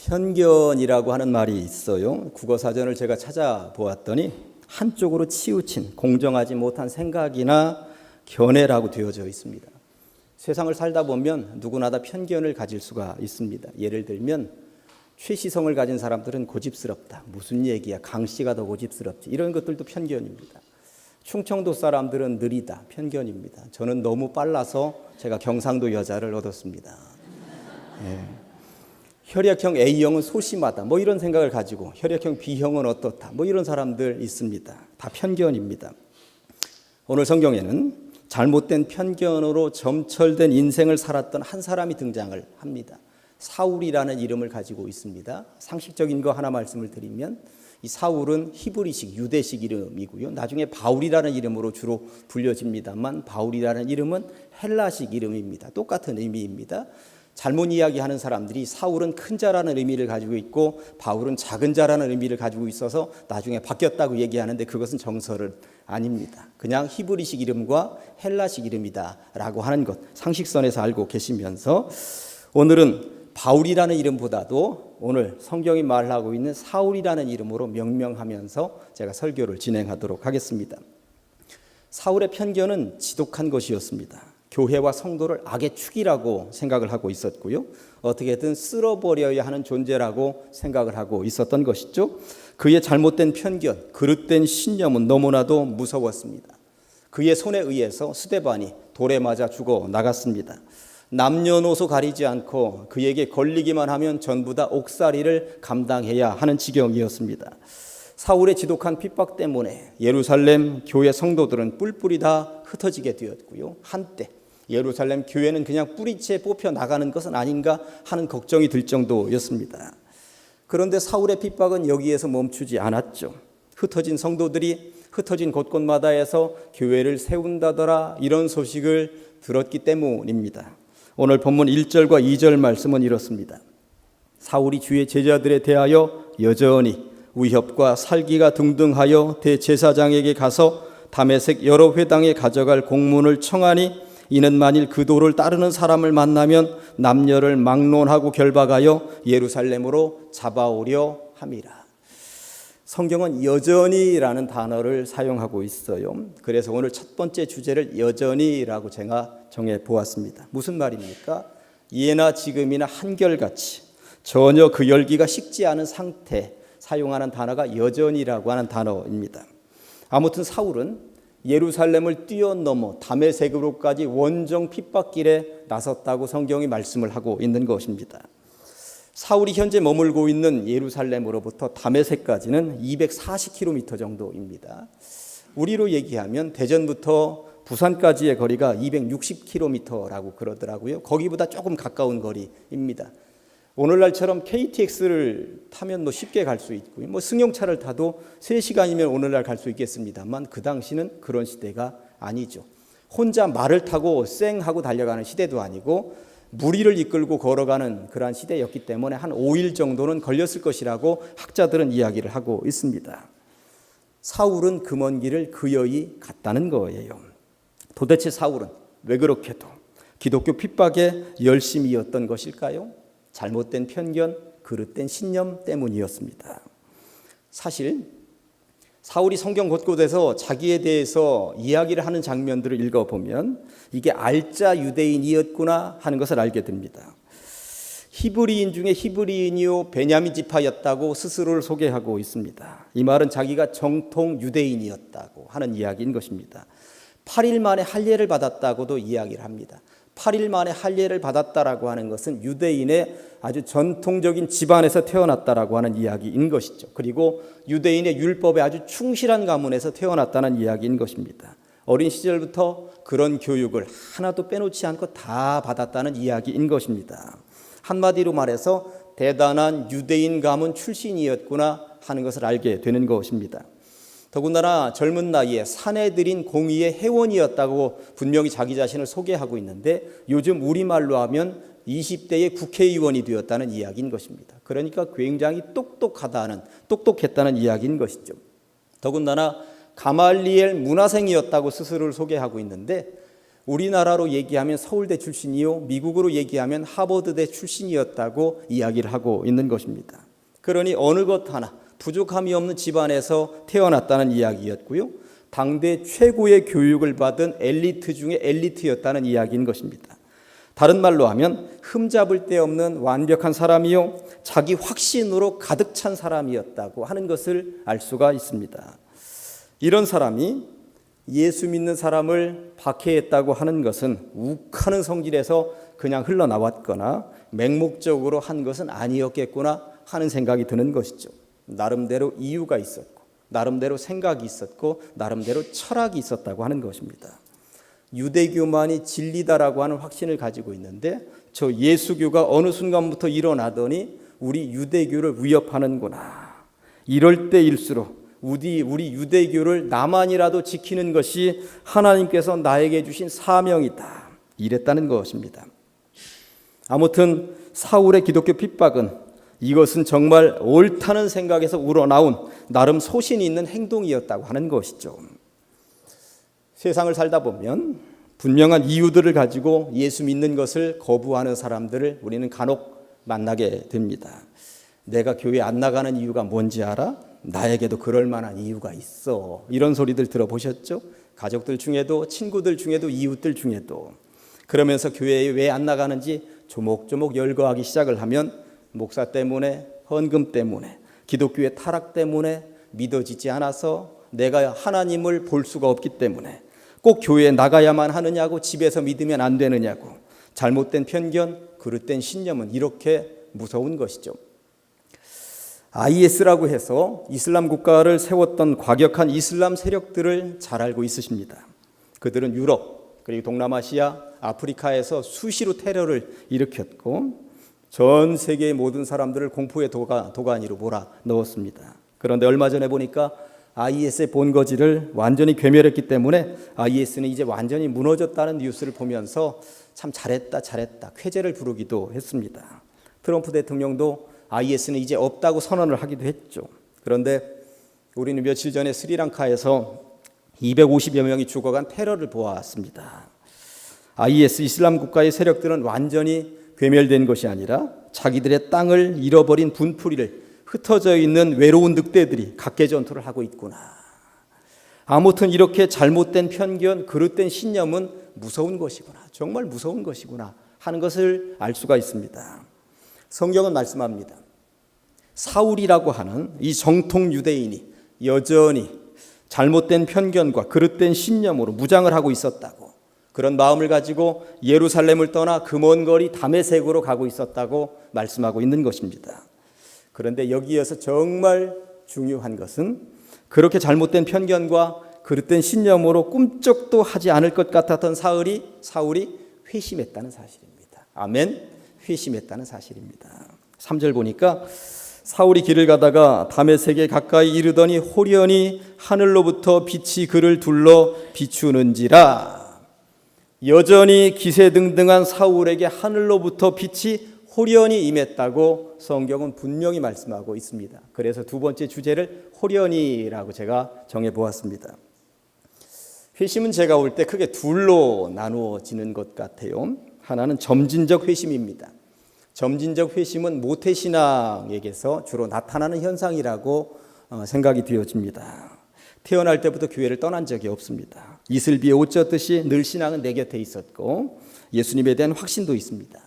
편견이라고 하는 말이 있어요. 국어사전을 제가 찾아보았더니 한쪽으로 치우친 공정하지 못한 생각이나 견해라고 되어져 있습니다. 세상을 살다 보면 누구나 다 편견을 가질 수가 있습니다. 예를 들면 최시성을 가진 사람들은 고집스럽다. 무슨 얘기야? 강 씨가 더 고집스럽지. 이런 것들도 편견입니다. 충청도 사람들은 느리다. 편견입니다. 저는 너무 빨라서 제가 경상도 여자를 얻었습니다. 예. 혈액형 A형은 소심하다. 뭐 이런 생각을 가지고 혈액형 B형은 어떻다. 뭐 이런 사람들 있습니다. 다 편견입니다. 오늘 성경에는 잘못된 편견으로 점철된 인생을 살았던 한 사람이 등장을 합니다. 사울이라는 이름을 가지고 있습니다. 상식적인 거 하나 말씀을 드리면 이 사울은 히브리식 유대식 이름이고요. 나중에 바울이라는 이름으로 주로 불려집니다만 바울이라는 이름은 헬라식 이름입니다. 똑같은 의미입니다. 잘못 이야기하는 사람들이 사울은 큰 자라는 의미를 가지고 있고 바울은 작은 자라는 의미를 가지고 있어서 나중에 바뀌었다고 얘기하는데 그것은 정설은 아닙니다. 그냥 히브리식 이름과 헬라식 이름이다라고 하는 것 상식선에서 알고 계시면서 오늘은 바울이라는 이름보다도 오늘 성경이 말하고 있는 사울이라는 이름으로 명명하면서 제가 설교를 진행하도록 하겠습니다. 사울의 편견은 지독한 것이었습니다. 교회와 성도를 악의 축이라고 생각을 하고 있었고요. 어떻게든 쓸어버려야 하는 존재라고 생각을 하고 있었던 것이죠. 그의 잘못된 편견, 그릇된 신념은 너무나도 무서웠습니다. 그의 손에 의해서 스데반이 돌에 맞아 죽어 나갔습니다. 남녀노소 가리지 않고 그에게 걸리기만 하면 전부 다 옥살이를 감당해야 하는 지경이었습니다. 사울의 지독한 핍박 때문에 예루살렘 교회 성도들은 뿔뿔이 다 흩어지게 되었고요. 한때 예루살렘 교회는 그냥 뿌리채 뽑혀 나가는 것은 아닌가 하는 걱정이 들 정도였습니다. 그런데 사울의 핍박은 여기에서 멈추지 않았죠. 흩어진 성도들이 흩어진 곳곳마다에서 교회를 세운다더라 이런 소식을 들었기 때문입니다. 오늘 본문 1절과 2절 말씀은 이렇습니다. 사울이 주의 제자들에 대하여 여전히 위협과 살기가 등등하여 대제사장에게 가서 다메섹 여러 회당에 가져갈 공문을 청하니 이는 만일 그 도를 따르는 사람을 만나면 남녀를 막론하고 결박하여 예루살렘으로 잡아오려 함이라. 성경은 여전히라는 단어를 사용하고 있어요. 그래서 오늘 첫 번째 주제를 여전히라고 제가 정해 보았습니다. 무슨 말입니까? 예나 지금이나 한결같이 전혀 그 열기가 식지 않은 상태 사용하는 단어가 여전히라고 하는 단어입니다. 아무튼 사울은 예루살렘을 뛰어넘어 다메섹으로까지 원정 핍박길에 나섰다고 성경이 말씀을 하고 있는 것입니다. 사울이 현재 머물고 있는 예루살렘으로부터 다메섹까지는 240km 정도입니다. 우리로 얘기하면 대전부터 부산까지의 거리가 260km라고 그러더라고요. 거기보다 조금 가까운 거리입니다. 오늘날처럼 KTX를 타면 쉽게 갈 수 있고요. 승용차를 타도 3시간이면 오늘날 갈 수 있겠습니다만 그 당시는 그런 시대가 아니죠. 혼자 말을 타고 쌩하고 달려가는 시대도 아니고 무리를 이끌고 걸어가는 그러한 시대였기 때문에 한 5일 정도는 걸렸을 것이라고 학자들은 이야기를 하고 있습니다. 사울은 그 먼 길을 그여이 갔다는 거예요. 도대체 사울은 왜 그렇게도 기독교 핍박에 열심이었던 것일까요? 잘못된 편견, 그릇된 신념 때문이었습니다. 사실 사울이 성경 곳곳에서 자기에 대해서 이야기를 하는 장면들을 읽어보면 이게 알짜 유대인이었구나 하는 것을 알게 됩니다. 히브리인 중에 히브리인이요 베냐민 지파였다고 스스로를 소개하고 있습니다. 이 말은 자기가 정통 유대인이었다고 하는 이야기인 것입니다. 8일 만에 할례를 받았다고도 이야기를 합니다. 8일 만에 할례를 받았다라고 하는 것은 유대인의 아주 전통적인 집안에서 태어났다라고 하는 이야기인 것이죠. 그리고 유대인의 율법에 아주 충실한 가문에서 태어났다는 이야기인 것입니다. 어린 시절부터 그런 교육을 하나도 빼놓지 않고 다 받았다는 이야기인 것입니다. 한마디로 말해서 대단한 유대인 가문 출신이었구나 하는 것을 알게 되는 것입니다. 더군다나 젊은 나이에 사내들인 공의의 회원이었다고 분명히 자기 자신을 소개하고 있는데 요즘 우리말로 하면 20대의 국회의원이 되었다는 이야기인 것입니다. 그러니까 굉장히 똑똑했다는 이야기인 것이죠. 더군다나 가말리엘 문화생이었다고 스스로를 소개하고 있는데 우리나라로 얘기하면 서울대 출신이요, 미국으로 얘기하면 하버드대 출신이었다고 이야기를 하고 있는 것입니다. 그러니 어느 것 하나 부족함이 없는 집안에서 태어났다는 이야기였고요, 당대 최고의 교육을 받은 엘리트 중에 엘리트였다는 이야기인 것입니다. 다른 말로 하면 흠잡을 데 없는 완벽한 사람이요, 자기 확신으로 가득 찬 사람이었다고 하는 것을 알 수가 있습니다. 이런 사람이 예수 믿는 사람을 박해했다고 하는 것은 욱하는 성질에서 그냥 흘러나왔거나 맹목적으로 한 것은 아니었겠구나 하는 생각이 드는 것이죠. 나름대로 이유가 있었고, 나름대로 생각이 있었고, 나름대로 철학이 있었다고 하는 것입니다. 유대교만이 진리다라고 하는 확신을 가지고 있는데, 저 예수교가 어느 순간부터 일어나더니 우리 유대교를 위협하는구나. 이럴 때일수록 우리 유대교를 나만이라도 지키는 것이 하나님께서 나에게 주신 사명이다, 이랬다는 것입니다. 아무튼 사울의 기독교 핍박은 이것은 정말 옳다는 생각에서 우러나온 나름 소신이 있는 행동이었다고 하는 것이죠. 세상을 살다 보면 분명한 이유들을 가지고 예수 믿는 것을 거부하는 사람들을 우리는 간혹 만나게 됩니다. 내가 교회 안 나가는 이유가 뭔지 알아? 나에게도 그럴 만한 이유가 있어. 이런 소리들 들어보셨죠? 가족들 중에도, 친구들 중에도, 이웃들 중에도. 그러면서 교회에 왜 안 나가는지 조목조목 열거하기 시작을 하면 목사 때문에, 헌금 때문에, 기독교의 타락 때문에, 믿어지지 않아서, 내가 하나님을 볼 수가 없기 때문에, 꼭 교회에 나가야만 하느냐고, 집에서 믿으면 안 되느냐고, 잘못된 편견, 그릇된 신념은 이렇게 무서운 것이죠. IS라고 해서 이슬람 국가를 세웠던 과격한 이슬람 세력들을 잘 알고 있으십니다. 그들은 유럽, 그리고 동남아시아, 아프리카에서 수시로 테러를 일으켰고 전 세계의 모든 사람들을 공포의 도가니로 몰아넣었습니다. 그런데 얼마 전에 보니까 IS의 본거지를 완전히 괴멸했기 때문에 IS는 이제 완전히 무너졌다는 뉴스를 보면서 참 잘했다 쾌재를 부르기도 했습니다. 트럼프 대통령도 IS는 이제 없다고 선언을 하기도 했죠. 그런데 우리는 며칠 전에 스리랑카에서 250여 명이 죽어간 테러를 보았습니다. IS 이슬람 국가의 세력들은 완전히 괴멸된 것이 아니라 자기들의 땅을 잃어버린 분풀이를 흩어져 있는 외로운 늑대들이 각계 전투를 하고 있구나. 아무튼 이렇게 잘못된 편견, 그릇된 신념은 무서운 것이구나, 정말 무서운 것이구나 하는 것을 알 수가 있습니다. 성경은 말씀합니다. 사울이라고 하는 이 정통 유대인이 여전히 잘못된 편견과 그릇된 신념으로 무장을 하고 있었다고, 그런 마음을 가지고 예루살렘을 떠나 그 먼 거리 다메섹으로 가고 있었다고 말씀하고 있는 것입니다. 그런데 여기에서 정말 중요한 것은 그렇게 잘못된 편견과 그릇된 신념으로 꿈쩍도 하지 않을 것 같았던 사울이 회심했다는 사실입니다. 아멘. 회심했다는 사실입니다. 3절 보니까 사울이 길을 가다가 다메섹에 가까이 이르더니 호련히 하늘로부터 빛이 그를 둘러 비추는지라. 여전히 기세등등한 사울에게 하늘로부터 빛이 호련히 임했다고 성경은 분명히 말씀하고 있습니다. 그래서 두 번째 주제를 호련히라고 제가 정해보았습니다. 회심은 제가 볼 때 크게 둘로 나누어지는 것 같아요. 하나는 점진적 회심입니다. 점진적 회심은 모태신앙에게서 주로 나타나는 현상이라고 생각이 되어집니다. 태어날 때부터 교회를 떠난 적이 없습니다. 이슬비에 옷 젖듯이 늘 신앙은 내 곁에 있었고 예수님에 대한 확신도 있습니다.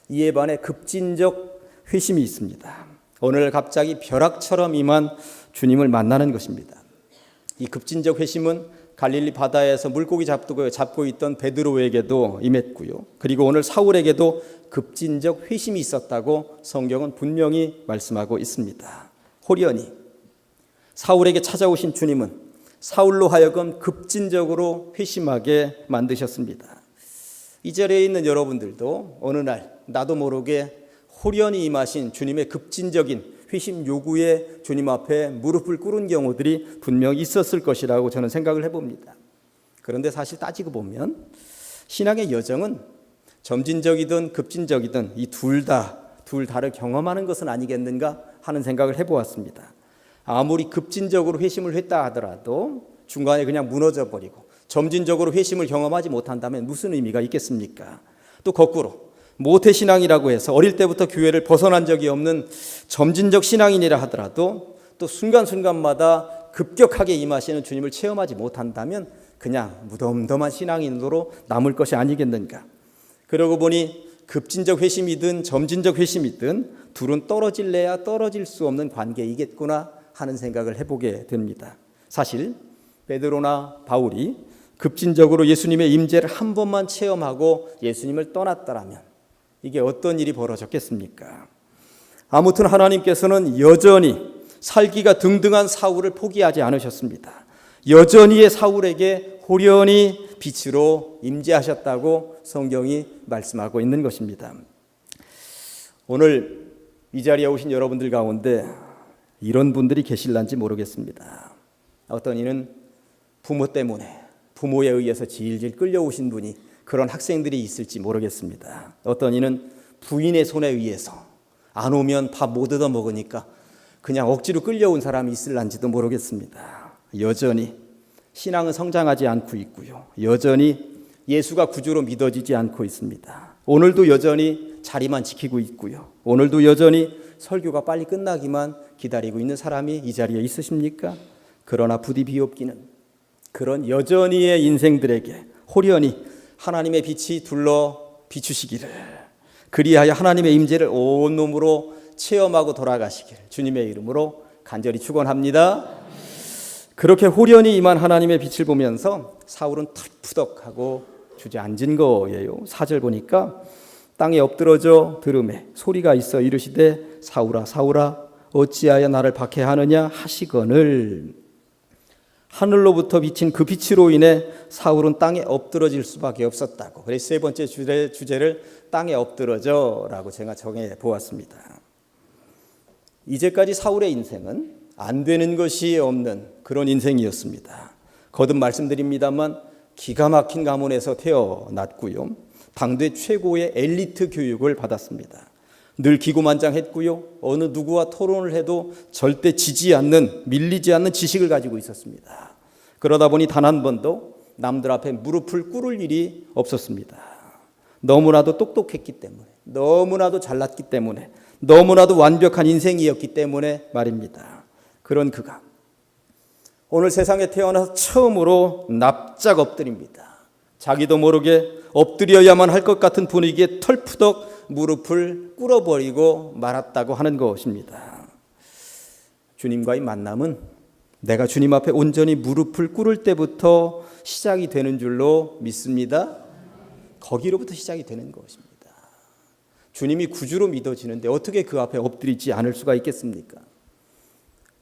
이에 반해 급진적 회심이 있습니다. 오늘 갑자기 벼락처럼 임한 주님을 만나는 것입니다. 이 급진적 회심은 갈릴리 바다에서 물고기 잡고 있던 베드로에게도 임했고요. 그리고 오늘 사울에게도 급진적 회심이 있었다고 성경은 분명히 말씀하고 있습니다. 호련히 사울에게 찾아오신 주님은 사울로 하여금 급진적으로 회심하게 만드셨습니다. 이 자리에 있는 여러분들도 어느 날 나도 모르게 호련히 임하신 주님의 급진적인 회심 요구에 주님 앞에 무릎을 꿇은 경우들이 분명 있었을 것이라고 저는 생각을 해봅니다. 그런데 사실 따지고 보면 신앙의 여정은 점진적이든 급진적이든 이 둘 다를 경험하는 것은 아니겠는가 하는 생각을 해보았습니다. 아무리 급진적으로 회심을 했다 하더라도 중간에 그냥 무너져 버리고 점진적으로 회심을 경험하지 못한다면 무슨 의미가 있겠습니까? 또 거꾸로 모태신앙이라고 해서 어릴 때부터 교회를 벗어난 적이 없는 점진적 신앙인이라 하더라도 또 순간순간마다 급격하게 임하시는 주님을 체험하지 못한다면 그냥 무덤덤한 신앙인으로 남을 것이 아니겠는가. 그러고 보니 급진적 회심이든 점진적 회심이든 둘은 떨어질래야 떨어질 수 없는 관계이겠구나 하는 생각을 해보게 됩니다. 사실 베드로나 바울이 급진적으로 예수님의 임재를 한 번만 체험하고 예수님을 떠났더라면 이게 어떤 일이 벌어졌겠습니까? 아무튼 하나님께서는 여전히 살기가 등등한 사울을 포기하지 않으셨습니다. 여전히 사울에게 호련히 빛으로 임재하셨다고 성경이 말씀하고 있는 것입니다. 오늘 이 자리에 오신 여러분들 가운데 이런 분들이 계실런지 모르겠습니다. 어떤 이는 부모 때문에 부모에 의해서 질질 끌려오신 분이 그런 학생들이 있을지 모르겠습니다. 어떤 이는 부인의 손에 의해서 안 오면 밥 못 얻어 먹으니까 그냥 억지로 끌려온 사람이 있을런지도 모르겠습니다. 여전히 신앙은 성장하지 않고 있고요. 여전히 예수가 구주로 믿어지지 않고 있습니다. 오늘도 여전히 자리만 지키고 있고요. 오늘도 여전히 설교가 빨리 끝나기만 기다리고 있는 사람이 이 자리에 있으십니까? 그러나 부디 비옵기는 그런 여전히의 인생들에게 호련히 하나님의 빛이 둘러 비추시기를, 그리하여 하나님의 임재를 온몸으로 체험하고 돌아가시길 주님의 이름으로 간절히 축원합니다. 그렇게 호련히 임한 하나님의 빛을 보면서 사울은 털푸덕하고 주저앉은 거예요. 4절 보니까 땅에 엎드러져 들음에 소리가 있어 이르시되 사울아 사울아 어찌하여 나를 박해하느냐 하시거늘. 하늘로부터 비친 그 빛으로 인해 사울은 땅에 엎드러질 수밖에 없었다고. 그래서 세 번째 주제를 땅에 엎드러져라고 제가 정해 보았습니다. 이제까지 사울의 인생은 안 되는 것이 없는 그런 인생이었습니다. 거듭 말씀드립니다만 기가 막힌 가문에서 태어났고요. 당대 최고의 엘리트 교육을 받았습니다. 늘 기고만장했고요. 어느 누구와 토론을 해도 절대 지지 않는, 밀리지 않는 지식을 가지고 있었습니다. 그러다 보니 단 한 번도 남들 앞에 무릎을 꿇을 일이 없었습니다. 너무나도 똑똑했기 때문에, 너무나도 잘났기 때문에, 너무나도 완벽한 인생이었기 때문에 말입니다. 그런 그가 오늘 세상에 태어나서 처음으로 납작 엎드립니다. 자기도 모르게 엎드려야만 할 것 같은 분위기에 털푸덕 무릎을 꿇어버리고 말았다고 하는 것입니다. 주님과의 만남은 내가 주님 앞에 온전히 무릎을 꿇을 때부터 시작이 되는 줄로 믿습니다. 거기로부터 시작이 되는 것입니다. 주님이 구주로 믿어지는데 어떻게 그 앞에 엎드리지 않을 수가 있겠습니까?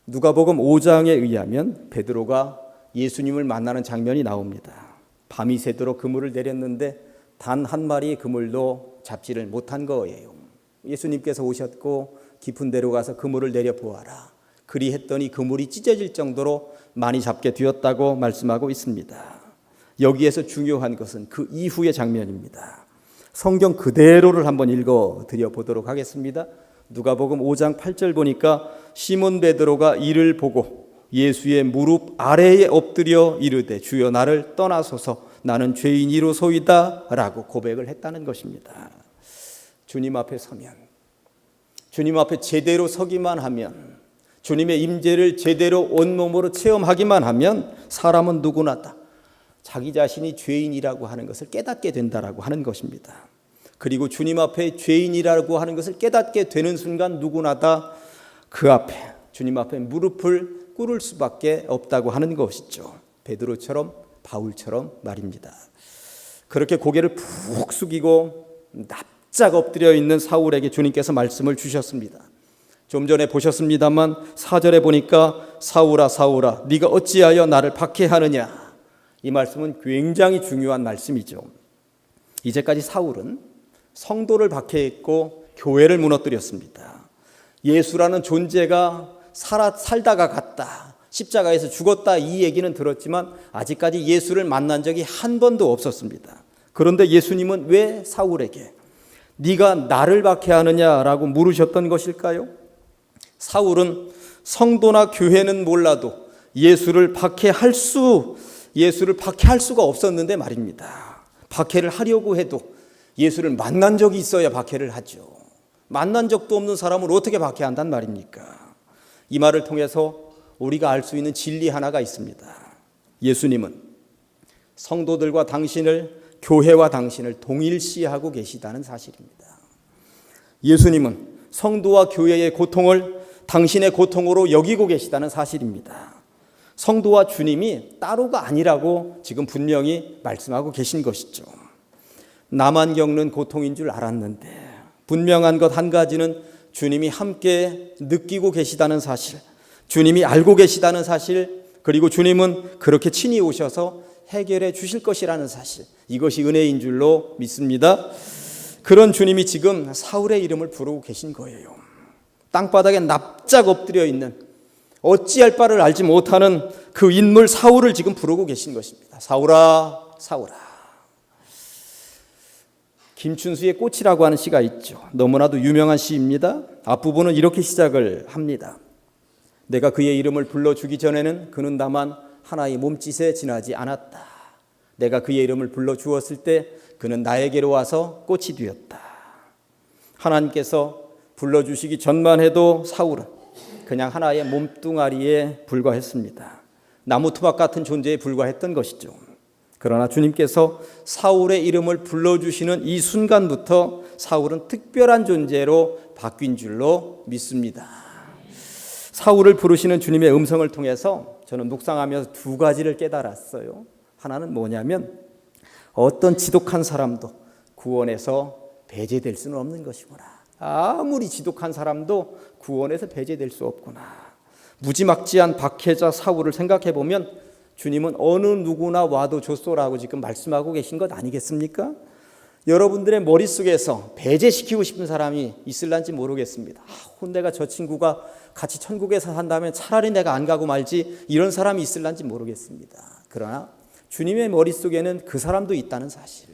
누가복음 5장에 의하면 베드로가 예수님을 만나는 장면이 나옵니다. 밤이 새도록 그물을 내렸는데 단 한 마리의 그물도 잡지를 못한 거예요. 예수님께서 오셨고 깊은 데로 가서 그물을 내려보아라. 그리했더니 그물이 찢어질 정도로 많이 잡게 되었다고 말씀하고 있습니다. 여기에서 중요한 것은 그 이후의 장면입니다. 성경 그대로를 한번 읽어드려 보도록 하겠습니다. 누가복음 5장 8절 보니까 시몬 베드로가 이를 보고 예수의 무릎 아래에 엎드려 이르되 주여 나를 떠나소서 나는 죄인이로소이다 라고 고백을 했다는 것입니다. 주님 앞에 서면, 주님 앞에 제대로 서기만 하면, 주님의 임재를 제대로 온몸으로 체험하기만 하면 사람은 누구나 다 자기 자신이 죄인이라고 하는 것을 깨닫게 된다라고 하는 것입니다. 그리고 주님 앞에 죄인이라고 하는 것을 깨닫게 되는 순간 누구나 다 그 앞에, 주님 앞에 무릎을 꿇을 수밖에 없다고 하는 것이죠. 베드로처럼 바울처럼 말입니다. 그렇게 고개를 푹 숙이고 납작 엎드려 있는 사울에게 주님께서 말씀을 주셨습니다. 좀 전에 보셨습니다만 4절에 보니까 사울아 사울아 네가 어찌하여 나를 박해하느냐. 이 말씀은 굉장히 중요한 말씀이죠. 이제까지 사울은 성도를 박해했고 교회를 무너뜨렸습니다. 예수라는 존재가 살다가 갔다, 십자가에서 죽었다 이 얘기는 들었지만 아직까지 예수를 만난 적이 한 번도 없었습니다. 그런데 예수님은 왜 사울에게 네가 나를 박해하느냐라고 물으셨던 것일까요? 사울은 성도나 교회는 몰라도 예수를 박해할 수 예수를 박해할 수가 없었는데 말입니다. 박해를 하려고 해도 예수를 만난 적이 있어야 박해를 하죠. 만난 적도 없는 사람을 어떻게 박해한단 말입니까? 이 말을 통해서 우리가 알 수 있는 진리 하나가 있습니다. 예수님은 성도들과 당신을, 교회와 당신을 동일시하고 계시다는 사실입니다. 예수님은 성도와 교회의 고통을 당신의 고통으로 여기고 계시다는 사실입니다. 성도와 주님이 따로가 아니라고 지금 분명히 말씀하고 계신 것이죠. 나만 겪는 고통인 줄 알았는데 분명한 것 한 가지는 주님이 함께 느끼고 계시다는 사실, 주님이 알고 계시다는 사실, 그리고 주님은 그렇게 친히 오셔서 해결해 주실 것이라는 사실, 이것이 은혜인 줄로 믿습니다. 그런 주님이 지금 사울의 이름을 부르고 계신 거예요. 땅바닥에 납작 엎드려 있는, 어찌할 바를 알지 못하는 그 인물 사울을 지금 부르고 계신 것입니다. 사울아, 사울아. 김춘수의 꽃이라고 하는 시가 있죠. 너무나도 유명한 시입니다. 앞부분은 이렇게 시작을 합니다. 내가 그의 이름을 불러주기 전에는 그는 다만 하나의 몸짓에 지나지 않았다. 내가 그의 이름을 불러주었을 때 그는 나에게로 와서 꽃이 되었다. 하나님께서 불러주시기 전만 해도 사울은 그냥 하나의 몸뚱아리에 불과했습니다. 나무 토막 같은 존재에 불과했던 것이죠. 그러나 주님께서 사울의 이름을 불러주시는 이 순간부터 사울은 특별한 존재로 바뀐 줄로 믿습니다. 사울을 부르시는 주님의 음성을 통해서 저는 묵상하면서 두 가지를 깨달았어요. 하나는 뭐냐면 어떤 지독한 사람도 구원에서 배제될 수는 없는 것이구나. 아무리 지독한 사람도 구원에서 배제될 수 없구나. 무지막지한 박해자 사울을 생각해 보면 주님은 어느 누구나 와도 좋소라고 지금 말씀하고 계신 것 아니겠습니까? 여러분들의 머릿속에서 배제시키고 싶은 사람이 있을런지 모르겠습니다. 내가 저 친구가 같이 천국에서 산다면 차라리 내가 안 가고 말지, 이런 사람이 있을런지 모르겠습니다. 그러나 주님의 머릿속에는 그 사람도 있다는 사실,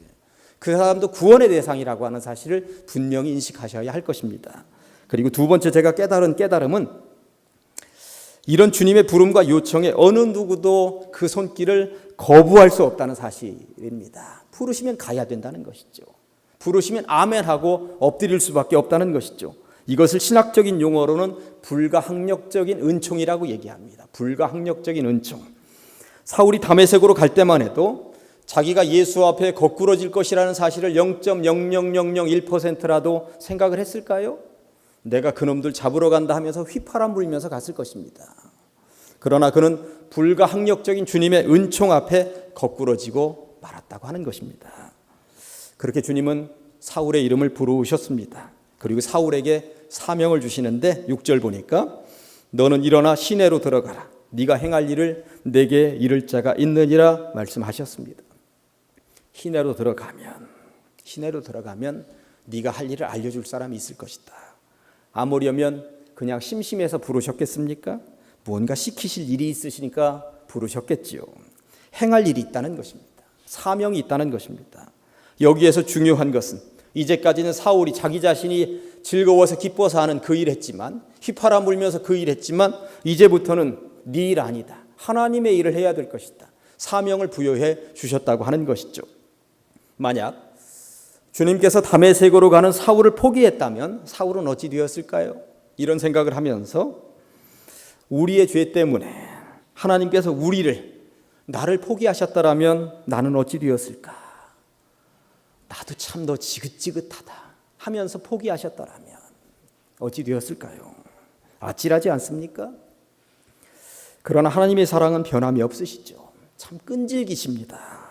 그 사람도 구원의 대상이라고 하는 사실을 분명히 인식하셔야 할 것입니다. 그리고 두 번째 제가 깨달은 깨달음은 이런 주님의 부름과 요청에 어느 누구도 그 손길을 거부할 수 없다는 사실입니다. 부르시면 가야 된다는 것이죠. 부르시면 아멘하고 엎드릴 수밖에 없다는 것이죠. 이것을 신학적인 용어로는 불가항력적인 은총이라고 얘기합니다. 불가항력적인 은총. 사울이 다메섹으로 갈 때만 해도 자기가 예수 앞에 거꾸러질 것이라는 사실을 0.00001%라도 생각을 했을까요? 내가 그놈들 잡으러 간다 하면서 휘파람 불면서 갔을 것입니다. 그러나 그는 불가항력적인 주님의 은총 앞에 거꾸러지고 말았다고 하는 것입니다. 그렇게 주님은 사울의 이름을 부르셨습니다. 그리고 사울에게 사명을 주시는데 6절 보니까 너는 일어나 시내로 들어가라. 네가 행할 일을 내게 이를 자가 있느니라 말씀하셨습니다. 시내로 들어가면 네가 할 일을 알려줄 사람이 있을 것이다. 아무려면 그냥 심심해서 부르셨겠습니까? 뭔가 시키실 일이 있으시니까 부르셨겠지요. 행할 일이 있다는 것입니다. 사명이 있다는 것입니다. 여기에서 중요한 것은 이제까지는 사울이 자기 자신이 즐거워서 기뻐서 하는 그 일 했지만, 휘파람 불면서 그 일 했지만, 이제부터는 네 일 아니다. 하나님의 일을 해야 될 것이다. 사명을 부여해 주셨다고 하는 것이죠. 만약 주님께서 다메섹으로 가는 사울을 포기했다면 사울은 어찌 되었을까요? 이런 생각을 하면서 우리의 죄 때문에 하나님께서 나를 포기하셨더라면 나는 어찌 되었을까? 나도 참 너 지긋지긋하다 하면서 포기하셨더라면 어찌 되었을까요? 아찔하지 않습니까? 그러나 하나님의 사랑은 변함이 없으시죠. 참 끈질기십니다.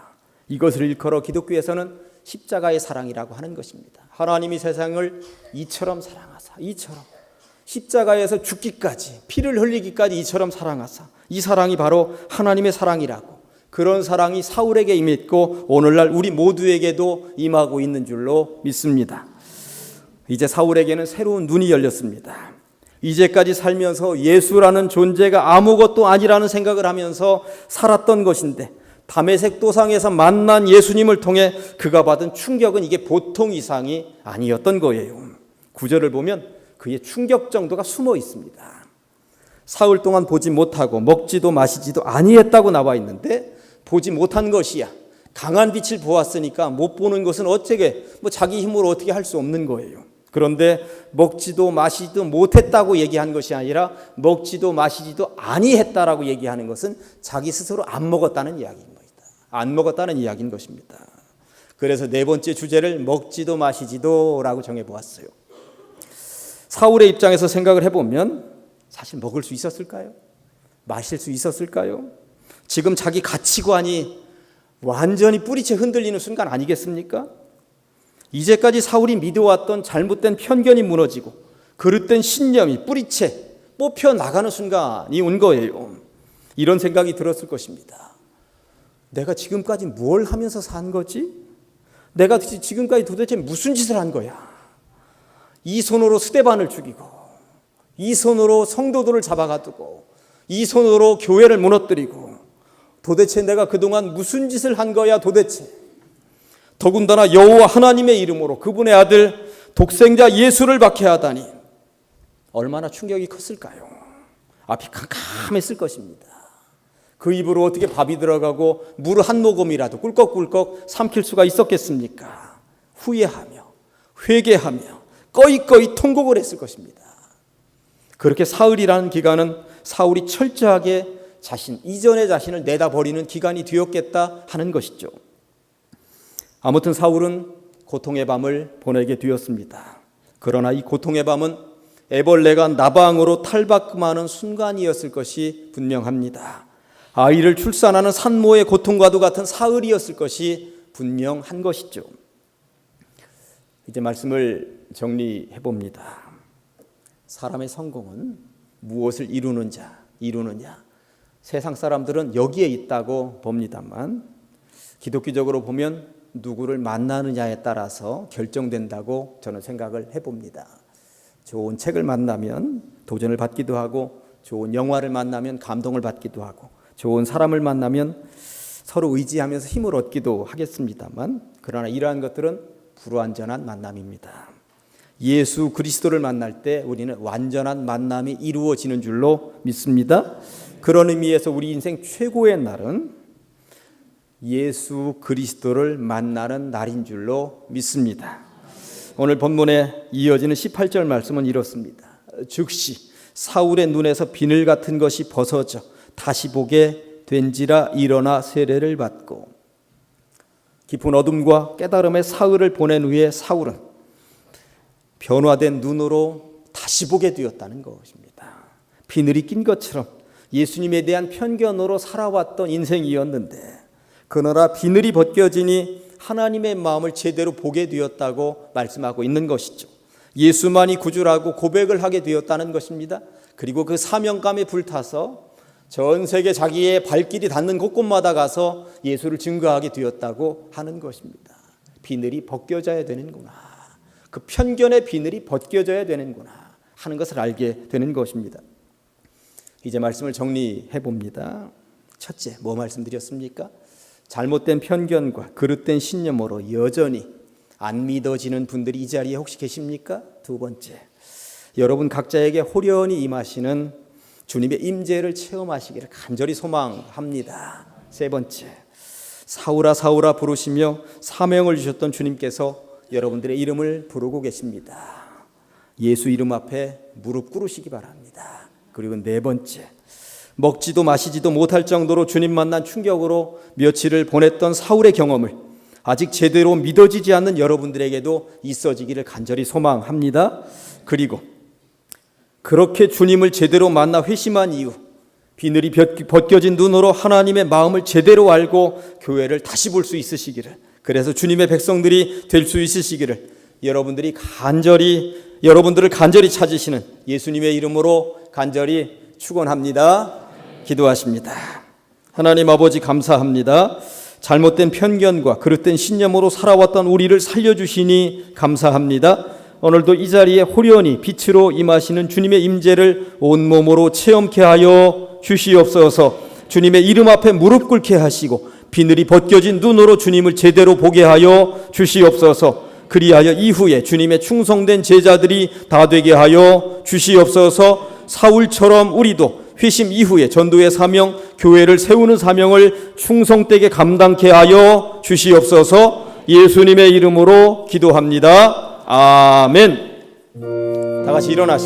이것을 일컬어 기독교에서는 십자가의 사랑이라고 하는 것입니다. 하나님이 세상을 이처럼 사랑하사, 십자가에서 죽기까지, 피를 흘리기까지 이처럼 사랑하사, 이 사랑이 바로 하나님의 사랑이라고, 그런 사랑이 사울에게 임했고 오늘날 우리 모두에게도 임하고 있는 줄로 믿습니다. 이제 사울에게는 새로운 눈이 열렸습니다. 이제까지 살면서 예수라는 존재가 아무것도 아니라는 생각을 하면서 살았던 것인데, 다메섹 도상에서 만난 예수님을 통해 그가 받은 충격은 이게 보통 이상이 아니었던 거예요. 9절을 보면 그의 충격 정도가 숨어 있습니다. 사흘 동안 보지 못하고 먹지도 마시지도 아니했다고 나와 있는데 보지 못한 것이야. 강한 빛을 보았으니까 못 보는 것은 어떻게 자기 힘으로 어떻게 할 수 없는 거예요. 그런데 먹지도 마시지도 못했다고 얘기한 것이 아니라 먹지도 마시지도 아니했다라고 얘기하는 것은 자기 스스로 안 먹었다는 이야기입니다. 안 먹었다는 이야기인 것입니다. 그래서 네 번째 주제를 먹지도 마시지도라고 정해보았어요. 사울의 입장에서 생각을 해보면 사실 먹을 수 있었을까요? 마실 수 있었을까요? 지금 자기 가치관이 완전히 뿌리채 흔들리는 순간 아니겠습니까? 이제까지 사울이 믿어왔던 잘못된 편견이 무너지고 그릇된 신념이 뿌리채 뽑혀 나가는 순간이 온 거예요. 이런 생각이 들었을 것입니다. 내가 지금까지 뭘 하면서 산 거지? 내가 지금까지 도대체 무슨 짓을 한 거야? 이 손으로 스데반을 죽이고, 이 손으로 성도들을 잡아가두고, 이 손으로 교회를 무너뜨리고, 도대체 내가 그동안 무슨 짓을 한 거야 도대체? 더군다나 여호와 하나님의 이름으로 그분의 아들 독생자 예수를 박해하다니 얼마나 충격이 컸을까요? 앞이 캄캄했을 것입니다. 그 입으로 어떻게 밥이 들어가고 물 한 모금이라도 꿀꺽꿀꺽 삼킬 수가 있었겠습니까? 후회하며 회개하며 꺼이꺼이 통곡을 했을 것입니다. 그렇게 사흘이라는 기간은 사울이 철저하게 이전의 자신을 내다버리는 기간이 되었겠다 하는 것이죠. 아무튼 사울은 고통의 밤을 보내게 되었습니다. 그러나 이 고통의 밤은 애벌레가 나방으로 탈바꿈하는 순간이었을 것이 분명합니다. 아이를 출산하는 산모의 고통과도 같은 사흘이었을 것이 분명한 것이죠. 이제 말씀을 정리해 봅니다. 사람의 성공은 무엇을 이루느냐? 세상 사람들은 여기에 있다고 봅니다만 기독교적으로 보면 누구를 만나느냐에 따라서 결정된다고 저는 생각을 해봅니다. 좋은 책을 만나면 도전을 받기도 하고, 좋은 영화를 만나면 감동을 받기도 하고, 좋은 사람을 만나면 서로 의지하면서 힘을 얻기도 하겠습니다만, 그러나 이러한 것들은 불완전한 만남입니다. 예수 그리스도를 만날 때 우리는 완전한 만남이 이루어지는 줄로 믿습니다. 그런 의미에서 우리 인생 최고의 날은 예수 그리스도를 만나는 날인 줄로 믿습니다. 오늘 본문에 이어지는 18절 말씀은 이렇습니다. 즉시 사울의 눈에서 비늘 같은 것이 벗어져 다시 보게 된지라 일어나 세례를 받고. 깊은 어둠과 깨달음의 사흘을 보낸 후에 사울은 변화된 눈으로 다시 보게 되었다는 것입니다. 비늘이 낀 것처럼 예수님에 대한 편견으로 살아왔던 인생이었는데 그러나 비늘이 벗겨지니 하나님의 마음을 제대로 보게 되었다고 말씀하고 있는 것이죠. 예수만이 구주라고 고백을 하게 되었다는 것입니다. 그리고 그 사명감에 불타서 전 세계 자기의 발길이 닿는 곳곳마다 가서 예수를 증거하게 되었다고 하는 것입니다. 비늘이 벗겨져야 되는구나. 그 편견의 비늘이 벗겨져야 되는구나 하는 것을 알게 되는 것입니다. 이제 말씀을 정리해 봅니다. 첫째, 뭐 말씀드렸습니까? 잘못된 편견과 그릇된 신념으로 여전히 안 믿어지는 분들이 이 자리에 혹시 계십니까? 두 번째, 여러분 각자에게 호련히 임하시는 주님의 임재를 체험하시기를 간절히 소망합니다. 세 번째, 사울아 사울아 부르시며 사명을 주셨던 주님께서 여러분들의 이름을 부르고 계십니다. 예수 이름 앞에 무릎 꿇으시기 바랍니다. 그리고 네 번째, 먹지도 마시지도 못할 정도로 주님 만난 충격으로 며칠을 보냈던 사울의 경험을 아직 제대로 믿어지지 않는 여러분들에게도 있어지기를 간절히 소망합니다. 그리고 그렇게 주님을 제대로 만나 회심한 이후 비늘이 벗겨진 눈으로 하나님의 마음을 제대로 알고 교회를 다시 볼 수 있으시기를, 그래서 주님의 백성들이 될 수 있으시기를 여러분들을 간절히 찾으시는 예수님의 이름으로 간절히 축원합니다. 기도하십니다. 하나님 아버지 감사합니다. 잘못된 편견과 그릇된 신념으로 살아왔던 우리를 살려주시니 감사합니다. 오늘도 이 자리에 호련히 빛으로 임하시는 주님의 임재를 온몸으로 체험케 하여 주시옵소서. 주님의 이름 앞에 무릎 꿇게 하시고 비늘이 벗겨진 눈으로 주님을 제대로 보게 하여 주시옵소서. 그리하여 이후에 주님의 충성된 제자들이 다 되게 하여 주시옵소서. 사울처럼 우리도 회심 이후에 전도의 사명, 교회를 세우는 사명을 충성되게 감당케 하여 주시옵소서. 예수님의 이름으로 기도합니다. 아멘. 다 같이 일어나십시오.